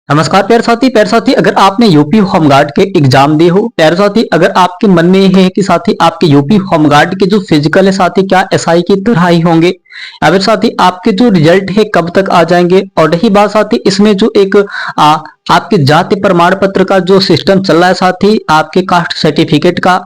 प्यारे साथी अगर आपने यूपी होमगार्ड के एग्जाम दिए हो, प्यारे साथी अगर आपके मन में ये है कि साथी आपके यूपी होमगार्ड के जो फिजिकल है साथी क्या एसआई की तरह ही होंगे, या फिर साथी आपके जो रिजल्ट है कब तक आ जाएंगे। और रही बात साथी इसमें जो एक आपके जाति प्रमाण पत्र का जो सिस्टम चल रहा है साथी, आपके कास्ट सर्टिफिकेट का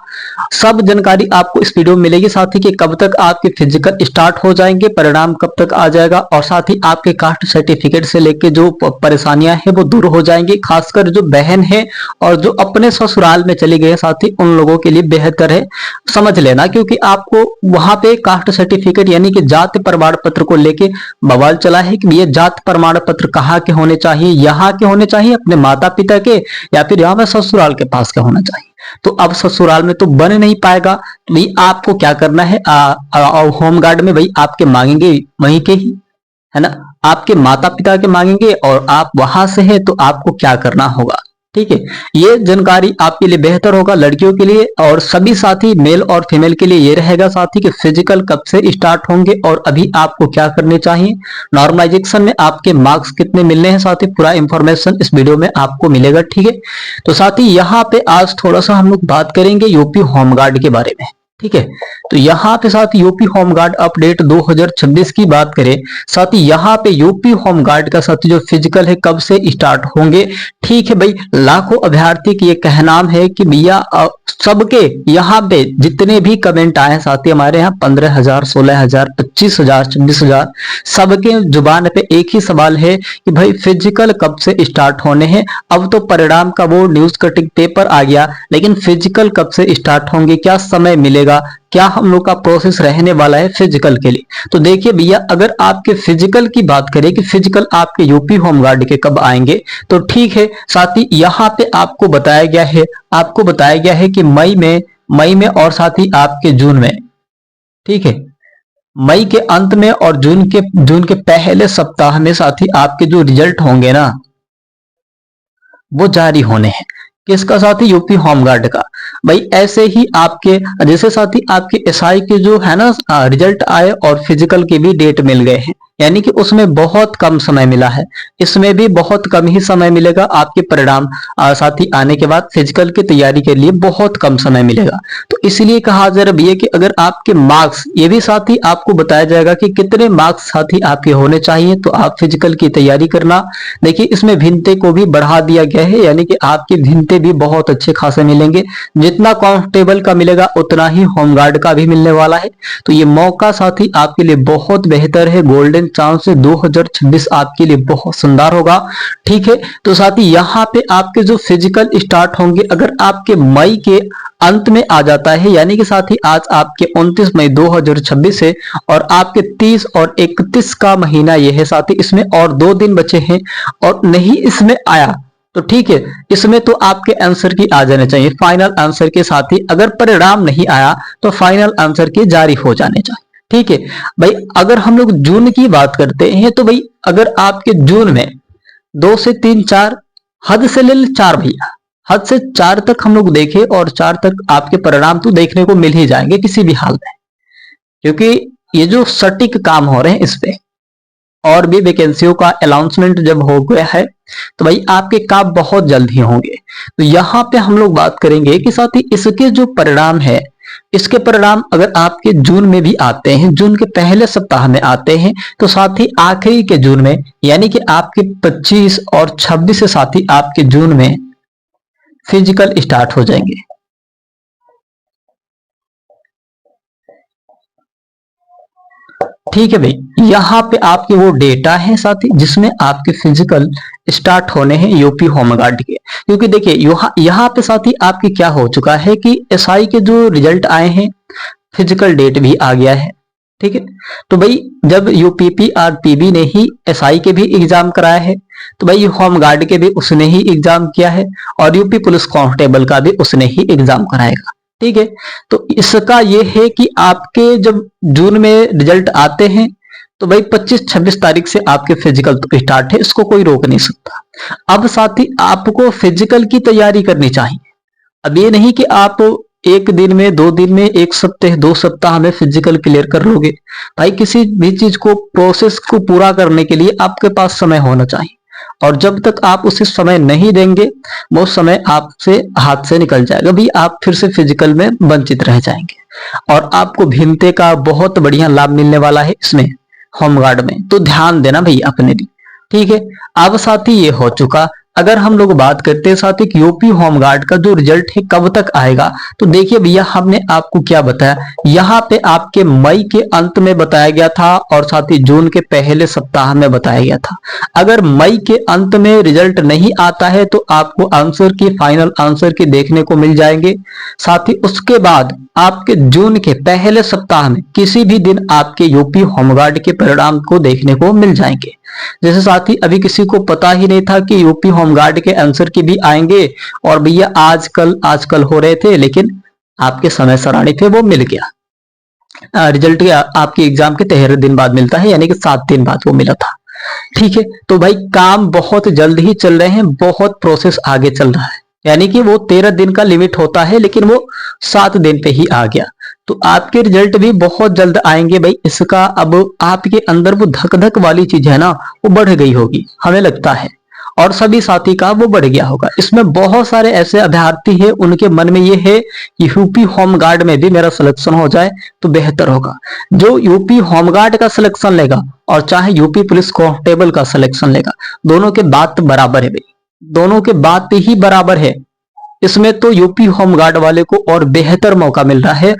सब जानकारी आपको इस वीडियो में मिलेगी साथी कि कब तक आपके फिजिकल स्टार्ट हो जाएंगे, परिणाम कब तक आ जाएगा, और साथ ही आपके कास्ट सर्टिफिकेट से लेके जो परेशानियां हैं वो दूर हो जाएंगी। खासकर जो बहन है और जो अपने ससुराल में चली गई साथी उन लोगों के लिए बेहतर है समझ लेना, क्योंकि आपको वहां पे कास्ट सर्टिफिकेट यानी कि जाति प्रमाण पत्र को लेके बवाल चला है कि ये जाति प्रमाण पत्र कहाँ के होने चाहिए, यहाँ के होने चाहिए अपने माता पिता के, या फिर यहाँ पे ससुराल के पास का होना चाहिए। तो अब ससुराल में तो बन नहीं पाएगा, तो भाई आपको क्या करना है, होमगार्ड में भाई आपके मांगेंगे वहीं के ही है ना, आपके माता पिता के मांगेंगे और आप वहां से हैं तो आपको क्या करना होगा। ठीक है, ये जानकारी आपके लिए बेहतर होगा लड़कियों के लिए, और सभी साथी मेल और फीमेल के लिए ये रहेगा साथी कि फिजिकल कब से स्टार्ट होंगे और अभी आपको क्या करने चाहिए, नॉर्मलाइजेशन में आपके मार्क्स कितने मिलने हैं साथी, पूरा इंफॉर्मेशन इस वीडियो में आपको मिलेगा। ठीक है, तो साथी यहाँ पे आज थोड़ा सा हम लोग बात करेंगे यूपी होमगार्ड के बारे में। ठीक है, तो यहाँ पे साथ यूपी होमगार्ड अपडेट 2026 की बात करें साथ ही यहाँ पे यूपी होमगार्ड का साथ जो फिजिकल है कब से स्टार्ट होंगे। ठीक है भाई, लाखों अभ्यर्थी की ये कहनाम है कि भैया सबके यहाँ पे जितने भी कमेंट आए साथी हमारे यहाँ 15,000 16,000 25,000 26,000 सबके जुबान पे एक ही सवाल है कि भाई फिजिकल कब से स्टार्ट होने हैं। अब तो परिणाम का वो न्यूज कटिंग पेपर आ गया, लेकिन फिजिकल कब से स्टार्ट होंगे, क्या समय मिलेगा, क्या हम लोग का प्रोसेस रहने वाला है फिजिकल के लिए। तो देखिए भैया, अगर आपके फिजिकल की बात करें कि फिजिकल आपके यूपी होमगार्ड के कब आएंगे, तो ठीक है साथ ही यहाँ पे आपको बताया गया है कि मई में और साथ ही आपके जून में। ठीक है, मई के अंत में और जून के पहले सप्ताह में साथ ही आपके जो रिजल्ट होंगे ना वो जारी होने हैं। किसका साथी, यूपी होमगार्ड का। भाई ऐसे ही आपके जैसे साथी आपके एसआई के जो है ना रिजल्ट आए और फिजिकल के भी डेट मिल गए हैं, यानी कि उसमें बहुत कम समय मिला है, इसमें भी बहुत कम ही समय मिलेगा आपके परिणाम साथी आने के बाद फिजिकल की तैयारी के लिए बहुत कम समय मिलेगा। तो इसलिए कहा जा रहा है कि अगर आपके मार्क्स, ये भी साथी आपको बताया जाएगा कि कितने मार्क्स साथी आपके होने चाहिए तो आप फिजिकल की तैयारी करना। देखिए इसमें भिन्नते को भी बढ़ा दिया गया है, यानी कि आपके भिन्नते भी बहुत अच्छे खासे मिलेंगे, जितना कांस्टेबल का मिलेगा उतना ही होमगार्ड का भी मिलने वाला है। तो ये मौका साथी आपके लिए बहुत बेहतर है, गोल्डन चांस है, 2026 आपके लिए बहुत शानदार होगा। ठीक है, तो साथी यहाँ पे आपके जो फिजिकल स्टार्ट होंगे अगर आपके मई के अंत में आ जाता है, यानी कि साथी आज आपके 29 मई 2026 है और आपके 30 और 31 का महीना ये है साथी, इसमें और 2 दिन बचे हैं और नहीं इसमें आया तो ठीक है, इसमें तो आपके आंसर की आ जाने चाहिए फाइनल आंसर के साथ ही। अगर परिणाम नहीं आया तो फाइनल आंसर के जारी हो जाने चाहिए। ठीक है भाई, अगर हम लोग जून की बात करते हैं तो भाई अगर आपके जून में 2 से 3 4 हद से ले 4 भैया, हद से 4 तक हम लोग देखें और 4 तक आपके परिणाम तो देखने को मिल ही जाएंगे किसी भी हाल में, क्योंकि ये जो सटीक काम हो रहे हैं इस पे और भी वैकेंसियों का अनाउंसमेंट जब हो गया है तो भाई आपके काम बहुत जल्द ही होंगे। तो यहाँ पे हम लोग बात करेंगे कि साथ ही इसके जो परिणाम है, इसके परिणाम अगर आपके जून में भी आते हैं, जून के पहले सप्ताह में आते हैं, तो साथ ही आखिरी के जून में यानी कि आपके 25 और 26 से साथ ही आपके जून में फिजिकल स्टार्ट हो जाएंगे। ठीक है भाई, यहाँ पे आपके वो डेटा है साथी जिसमें आपके फिजिकल स्टार्ट होने हैं यूपी होमगार्ड के। क्योंकि देखिए यहाँ पे साथी आपके क्या हो चुका है कि एसआई के जो रिजल्ट आए हैं फिजिकल डेट भी आ गया है। ठीक है, तो भाई जब यूपीपी और पीबी ने ही एसआई के भी एग्जाम कराया है तो भाई होमगार्ड के भी उसने ही एग्जाम किया है और यूपी पुलिस कांस्टेबल का भी उसने ही एग्जाम कराएगा। ठीक है, तो इसका ये है कि आपके जब जून में रिजल्ट आते हैं तो भाई 25-26 तारीख से आपके फिजिकल तो स्टार्ट है, इसको कोई रोक नहीं सकता। अब साथ ही आपको फिजिकल की तैयारी करनी चाहिए। अब ये नहीं कि आप एक दिन में 2 दिन में 1 सप्ताह 2 सप्ताह में फिजिकल क्लियर कर लोगे। भाई किसी भी चीज को प्रोसेस को पूरा करने के लिए आपके पास समय होना चाहिए और जब तक आप उसे समय नहीं देंगे वो समय आपसे हाथ से निकल जाएगा भी, आप फिर से फिजिकल में वंचित रह जाएंगे। और आपको भिमते का बहुत बढ़िया लाभ मिलने वाला है इसमें होमगार्ड में, तो ध्यान देना भैया अपने लिए, ठीक है। अब साथी ये हो चुका। अगर हम लोग बात करते हैं साथी यूपी होमगार्ड का जो रिजल्ट है कब तक आएगा, तो देखिए भैया हमने आपको क्या बताया, यहाँ पे आपके मई के अंत में बताया गया था और साथ ही जून के पहले सप्ताह में बताया गया था। अगर मई के अंत में रिजल्ट नहीं आता है तो आपको आंसर की फाइनल आंसर की देखने को मिल जाएंगे। साथ ही उसके बाद आपके जून के पहले सप्ताह में किसी भी दिन आपके यूपी होमगार्ड के परिणाम को देखने को मिल जाएंगे। जैसे साथी अभी किसी को पता ही नहीं था कि यूपी होमगार्ड के आंसर की भी आएंगे, और भैया आजकल हो रहे थे, लेकिन आपके समय सारणी थे वो मिल गया। रिजल्ट आपके एग्जाम के 13 दिन बाद मिलता है, यानी कि 7 दिन बाद वो मिला था, ठीक है। तो भाई काम बहुत जल्द ही चल रहे हैं, बहुत प्रोसेस आगे चल रहा है, यानी कि वो 13 दिन का लिमिट होता है लेकिन वो 7 दिन पे ही आ गया। तो आपके रिजल्ट भी बहुत जल्द आएंगे भाई। इसका अब आपके अंदर वो धक धक वाली चीज है ना, वो बढ़ गई होगी हमें लगता है, और सभी साथी का वो बढ़ गया होगा। इसमें बहुत सारे ऐसे अभ्यर्थी है उनके मन में ये है कि यूपी होमगार्ड में भी मेरा सिलेक्शन हो जाए तो बेहतर होगा। जो यूपी होमगार्ड का सिलेक्शन लेगा और चाहे यूपी पुलिस कांस्टेबल का सिलेक्शन लेगा, दोनों के बात बराबर है भाई, दोनों के बात ही बराबर है। इसमें तो यूपी होमगार्ड वाले को और बेहतर मौका मिल रहा है।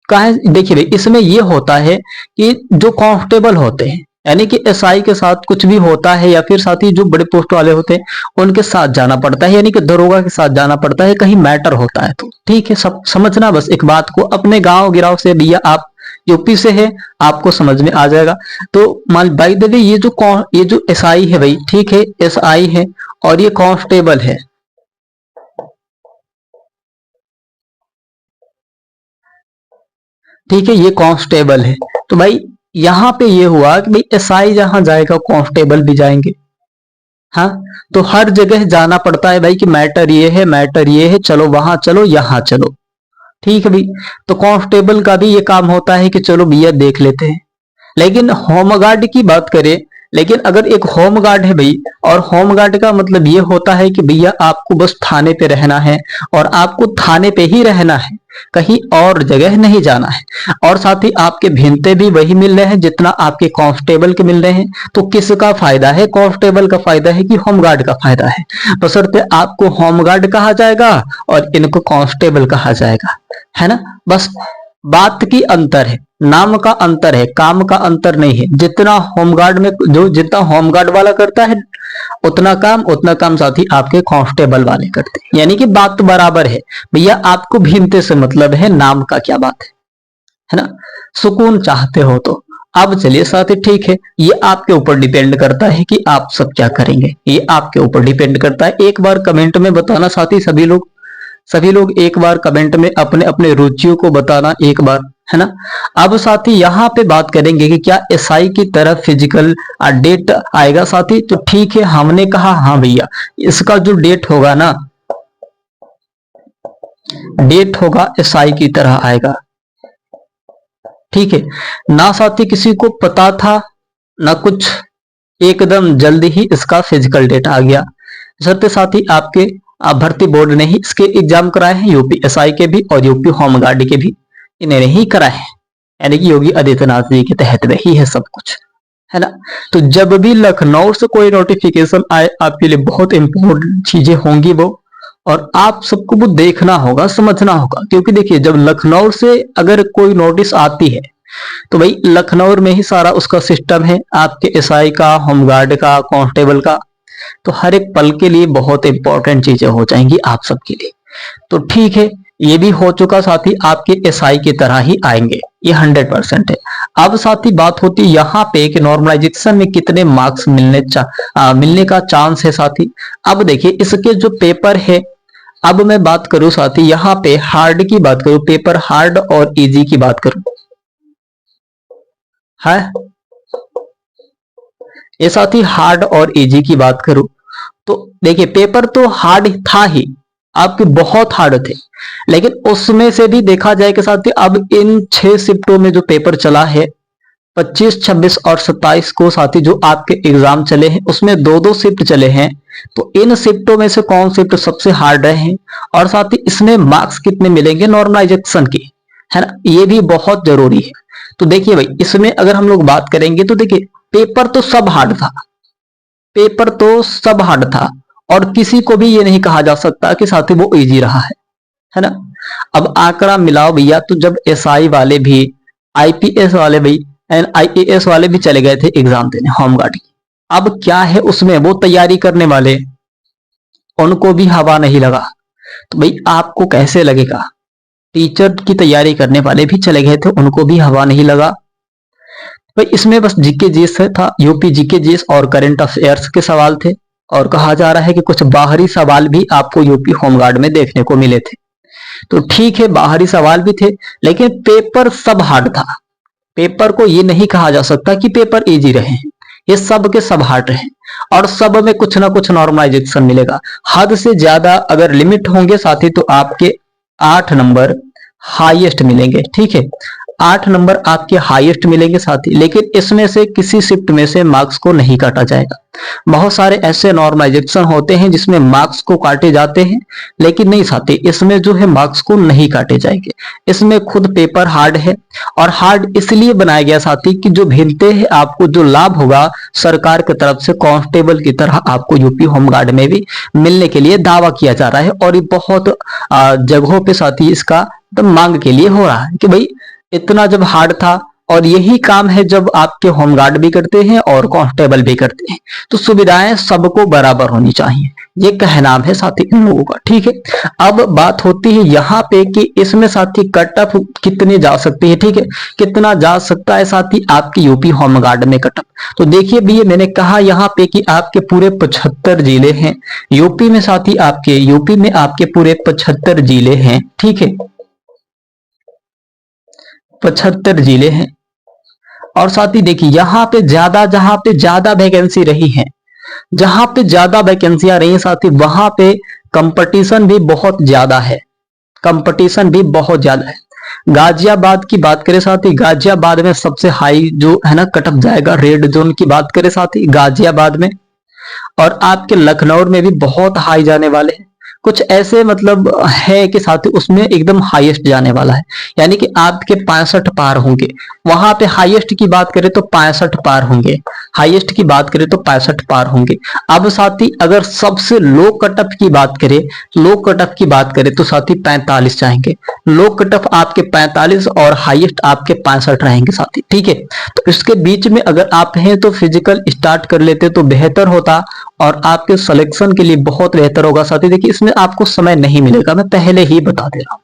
देखिए भाई इसमें यह होता है कि जो कांस्टेबल होते हैं, यानी कि एसआई के साथ कुछ भी होता है या फिर साथ ही जो बड़े पोस्ट वाले होते हैं उनके साथ जाना पड़ता है, यानी कि दरोगा के साथ जाना पड़ता है, कहीं मैटर होता है तो ठीक है। सब समझना बस एक बात को, अपने गांव गिराव से भैया आप यूपी से है आपको समझ में आ जाएगा। तो मान बाई द वे ये जो एसआई है भाई, ठीक है, एसआई है और ये कांस्टेबल है, ठीक है, ये कांस्टेबल है। तो भाई यहाँ पे ये हुआ कि भाई एसआई जहां जाएगा कांस्टेबल भी जाएंगे, हाँ। तो हर जगह जाना पड़ता है भाई कि मैटर ये है, मैटर ये है, चलो वहां चलो यहाँ चलो, ठीक है भाई। तो कांस्टेबल का भी ये काम होता है कि चलो भैया देख लेते हैं। लेकिन होमगार्ड की बात करें, लेकिन अगर एक होमगार्ड है भाई, और होमगार्ड का मतलब ये होता है कि भैया आपको बस थाने पे रहना है और आपको थाने पे ही रहना है, कहीं और जगह नहीं जाना है, और साथ ही आपके भिनते भी वही मिल रहे हैं जितना आपके कांस्टेबल के मिल रहे हैं। तो किसका फायदा है? कांस्टेबल का फायदा है कि होमगार्ड का फायदा है, बशर्ते आपको होमगार्ड कहा जाएगा और इनको कांस्टेबल कहा जाएगा, है ना। बस बात की अंतर है, नाम का अंतर है, काम का अंतर नहीं है। जितना होमगार्ड में जितना होमगार्ड वाला करता है उतना काम साथ ही आपके कांस्टेबल वाले करते हैं, यानी कि बात बराबर है भैया। आपको भिन्नते से मतलब है, नाम का क्या बात है ना। सुकून चाहते हो तो अब चलिए साथी, ठीक है, ये आपके ऊपर डिपेंड करता है कि आप सब क्या करेंगे, ये आपके ऊपर डिपेंड करता है। एक बार कमेंट में बताना साथी, सभी लोग एक बार कमेंट में अपने अपने रुचियों को बताना एक बार, है ना। अब साथी यहाँ पे बात करेंगे कि क्या एसआई की तरह फिजिकल डेट आएगा साथी। तो ठीक है, हमने कहा हाँ भैया, इसका जो डेट होगा ना, डेट होगा एसआई की तरह आएगा, ठीक है ना साथी। किसी को पता था ना कुछ, एकदम जल्दी ही इसका फिजिकल डेट आ गया। शर्ते साथी आपके भर्ती बोर्ड ने ही इसके एग्जाम कराए हैं, यूपी एसआई के भी और यूपी होमगार्ड के भी इन्हें ही कराए हैं, यानी कि योगी आदित्यनाथ जी के तहत में ही है सब कुछ, है ना। तो जब भी लखनऊ से कोई नोटिफिकेशन आए, आपके लिए बहुत इंपॉर्टेंट चीजें होंगी वो, और आप सबको वो देखना होगा, समझना होगा। क्योंकि देखिए जब लखनऊ से अगर कोई नोटिस आती है तो भाई लखनऊ में ही सारा उसका सिस्टम है, आपके एसआई का, होमगार्ड का, कांस्टेबल का। तो हर एक पल के लिए बहुत इंपॉर्टेंट चीजें हो जाएंगी आप सबके लिए। तो ठीक है, ये भी हो चुका साथी, आपके एसआई की तरह ही आएंगे, ये 100% है। अब साथी बात होती है यहाँ पे कि नॉर्मलाइजेशन में कितने मार्क्स मिलने का चांस है साथी। अब देखिए इसके जो पेपर है, अब मैं बात करूं साथी यहाँ पे हार्ड की बात करूं, पेपर हार्ड और इजी की बात करूं, है ये साथी हार्ड और इजी की बात करूं तो देखिए पेपर तो हार्ड था ही, आपके बहुत हार्ड थे, लेकिन उसमें से भी देखा जाए कि साथी अब इन 6 शिफ्टों में जो पेपर चला है 25, 26 और 27 को साथी जो आपके एग्जाम चले हैं उसमें दो दो शिफ्ट चले हैं, तो इन शिफ्टों में से कौन शिफ्ट सबसे हार्ड रहे हैं और साथ ही इसमें मार्क्स कितने मिलेंगे नॉर्मलाइजेशन के, है ना, ये भी बहुत जरूरी है। तो देखिए भाई इसमें अगर हम लोग बात करेंगे तो देखिए पेपर तो सब हार्ड था, पेपर तो सब हार्ड था और किसी को भी ये नहीं कहा जा सकता कि साथी वो इजी रहा है ना। अब आंकड़ा मिलाओ भैया, तो जब एसआई वाले भी, आईपीएस वाले भी एंड आईएएस वाले भी चले गए थे एग्जाम देने होमगार्ड की, अब क्या है उसमें वो तैयारी करने वाले उनको भी हवा नहीं लगा, तो भाई आपको कैसे लगेगा। टीचर की तैयारी करने वाले भी चले गए थे, उनको भी हवा नहीं लगा। भाई इसमें बस जीके जीएस था, यूपी जीके जीएस और करंट अफेयर्स के सवाल थे और कहा जा रहा है कि कुछ बाहरी सवाल भी आपको यूपी होमगार्ड में देखने को मिले थे। तो ठीक है बाहरी सवाल भी थे लेकिन पेपर सब हार्ड था, पेपर को ये नहीं कहा जा सकता कि पेपर इजी रहे हैं, ये सब के सब हार्ड रहे और सब में कुछ ना कुछ नॉर्मलाइजेशन मिलेगा। हद से ज्यादा अगर लिमिट होंगे साथी तो आपके 8 नंबर हाईएस्ट मिलेंगे, ठीक है 8 नंबर आपके हाईएस्ट मिलेंगे साथी, लेकिन इसमें से किसी शिफ्ट में से मार्क्स को नहीं काटा जाएगा। बहुत सारे ऐसे नॉर्मलाइजेशन होते हैं जिसमें मार्क्स को काटे जाते हैं, लेकिन नहीं साथी इसमें जो है मार्क्स को नहीं काटे जाएंगे। इसमें खुद पेपर हार्ड है और हार्ड इसलिए बनाया गया साथी कि जो भिन्नते हैं आपको जो लाभ होगा सरकार की तरफ से कांस्टेबल की तरह आपको यूपी होमगार्ड में भी मिलने के लिए दावा किया जा रहा है और ये बहुत जगहों पे साथी इसका मांग के लिए हो रहा है कि भाई इतना जब हार्ड था और यही काम है जब आपके होमगार्ड भी करते हैं और कांस्टेबल भी करते हैं, तो सुविधाएं सबको बराबर होनी चाहिए, ये कहना है साथी इन लोगों का, ठीक है। अब बात होती है यहाँ पे कि इसमें साथी कट ऑफ कितने जा सकती है, ठीक है, कितना जा सकता है साथी आपकी यूपी होमगार्ड में कट ऑफ। तो देखिए भैया मैंने कहा यहाँ पे कि आपके पूरे 75 जिले हैं यूपी में साथी, आपके यूपी में आपके पूरे 75 जिले हैं, ठीक है 75 जिले हैं और साथ ही देखिए यहाँ पे जहां पे ज्यादा वैकेंसी रही है, जहां पे ज्यादा वैकेंसियां रही साथ ही वहां पे कंपटीशन भी बहुत ज्यादा है, कंपटीशन भी बहुत ज्यादा है। गाजियाबाद की बात करें साथ ही गाजियाबाद में सबसे हाई जो है ना कट ऑफ जाएगा, रेड जोन की बात करें साथ ही गाजियाबाद में, और आपके लखनऊ में भी बहुत हाई जाने वाले हैं। कुछ ऐसे मतलब है कि साथ ही उसमें एकदम हाईएस्ट जाने वाला है, यानी कि आपके 65 पार होंगे। वहां पे हाईएस्ट की बात करें तो 65 पार होंगे, हाईएस्ट की बात करें तो 65 पार होंगे। अब साथी अगर सबसे लो कट ऑफ की बात करें, लो कट ऑफ की बात करें तो साथी 45 जाएंगे, लो कट ऑफ आपके 45 और हाईएस्ट आपके 65 रहेंगे साथी, ठीक है। तो इसके बीच में अगर आप हैं तो फिजिकल स्टार्ट कर लेते तो बेहतर होता और आपके सिलेक्शन के लिए बहुत बेहतर होगा साथी। देखिए इसमें आपको समय नहीं मिलेगा, मैं पहले ही बता दे रहा हूं।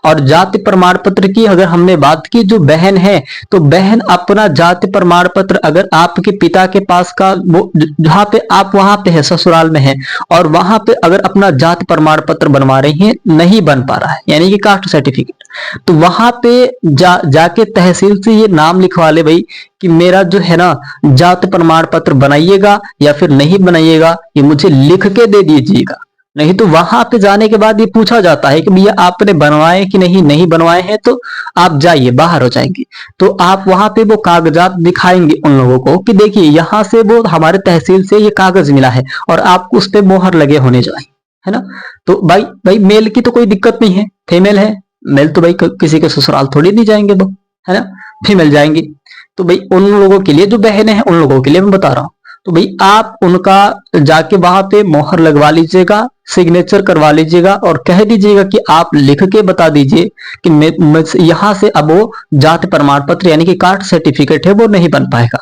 और जाति प्रमाण पत्र की अगर हमने बात की, जो बहन है तो बहन अपना जाति प्रमाण पत्र अगर आपके पिता के पास का वो जहां पे आप वहां पे है ससुराल में है और वहां पे अगर अपना जाति प्रमाण पत्र बनवा रही है नहीं बन पा रहा है यानी कि कास्ट सर्टिफिकेट, तो वहां पे जाके तहसील से ये नाम लिखवा ले भाई कि मेरा जो है ना जाति प्रमाण पत्र बनाइएगा या फिर नहीं बनाइएगा ये मुझे लिख के दे दीजिएगा। नहीं तो वहां पे जाने के बाद ये पूछा जाता है कि भैया आपने बनवाए कि नहीं, नहीं बनवाए हैं तो आप जाइए बाहर हो जाएंगे। तो आप वहां पे वो कागजात दिखाएंगे उन लोगों को कि देखिए यहाँ से वो हमारे तहसील से ये कागज मिला है और आपको उस पर मोहर लगे होने चाहिए, है ना। तो भाई भाई मेल की तो कोई दिक्कत नहीं है, फीमेल है, मेल तो भाई किसी के ससुराल थोड़ी नहीं जाएंगे वो, है ना, फीमेल जाएंगी। तो भाई उन लोगों के लिए जो बहनें हैं उन लोगों के लिए मैं बता रहा हूँ, तो भाई आप उनका जाके वहां पे मोहर लगवा लीजिएगा, सिग्नेचर करवा लीजिएगा और कह दीजिएगा कि आप लिख के बता दीजिए कि मैं यहाँ से अब वो जाति प्रमाण पत्र यानी कि कास्ट सर्टिफिकेट है वो नहीं बन पाएगा।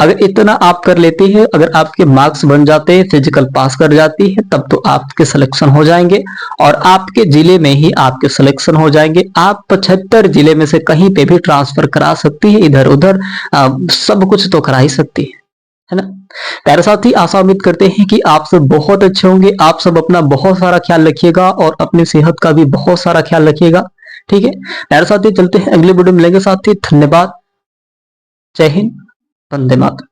अगर इतना आप कर लेते हैं, अगर आपके मार्क्स बन जाते हैं, फिजिकल पास कर जाती है, तब तो आपके सिलेक्शन हो जाएंगे और आपके जिले में ही आपके सिलेक्शन हो जाएंगे। आप 75 जिले में से कहीं पे भी ट्रांसफर करा सकती है, इधर उधर सब कुछ तो करा ही सकती है ना। प्यारे साथी आशा उम्मीद करते हैं कि आप सब बहुत अच्छे होंगे, आप सब अपना बहुत सारा ख्याल रखिएगा और अपनी सेहत का भी बहुत सारा ख्याल रखिएगा, ठीक है। प्यारे साथी चलते हैं अगले वीडियो में मिलेंगे साथी, धन्यवाद, जय हिंद, वंदे मातरम।